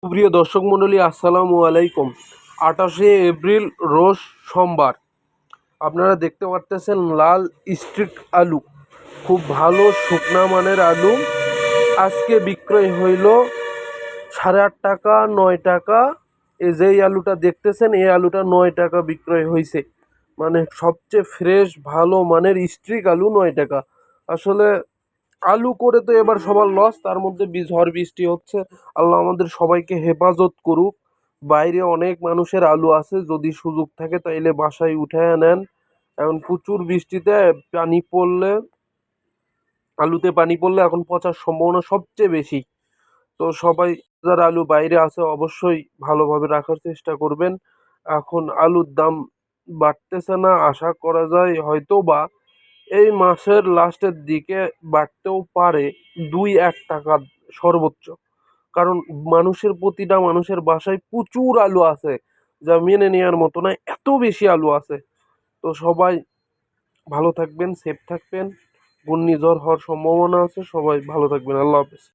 সুপ্রিয় দর্শক মণ্ডলী, আসসালামু আলাইকুম। 28শে এপ্রিল রোজ সোমবার। আপনারা দেখতে পারতেছেন লাল স্ট্রিট আলু, খুব ভালো শুকনা মানের আলু। আজকে বিক্রয় হইল 8.5 টাকা, 9 টাকা। এই যে আলুটা দেখতেছেন, এই আলুটা 9 টাকা বিক্রয় হয়েছে। মানে সবচেয়ে ফ্রেশ ভালো মানের স্ট্রিক আলু 9 টাকা। আসলে আলু করে তো এবার সবার লস, তার মধ্যে ঝড় বৃষ্টি হচ্ছে। আল্লাহ আমাদের সবাইকে হেফাজত করুক। বাইরে অনেক মানুষের আলু আছে, যদি সুযোগ থাকে তাইলে বাসায় উঠায় নেন। এখন প্রচুর বৃষ্টিতে পানি পড়লে, আলুতে পানি পড়লে এখন পচার সম্ভাবনা সবচেয়ে বেশি। তো সবাই যারা আলু বাইরে আছে অবশ্যই ভালোভাবে রাখার চেষ্টা করবেন। এখন আলুর দাম বাড়তেছে না, আশা করা যায় হয়তো বা এই মাসের লাস্টের দিকে বাড়তেও পারে 2-1 টাকা সর্বোচ্চ। কারণ প্রতিটা মানুষের বাসায় প্রচুর আলু আছে, যা মেনে নেওয়ার মতো না, এত বেশি আলু আছে। তো সবাই ভালো থাকবেন, সেফ থাকবেন। ঘূর্ণিঝড় হওয়ার সম্ভাবনা আছে। সবাই ভালো থাকবেন। আল্লাহ হাফেজ।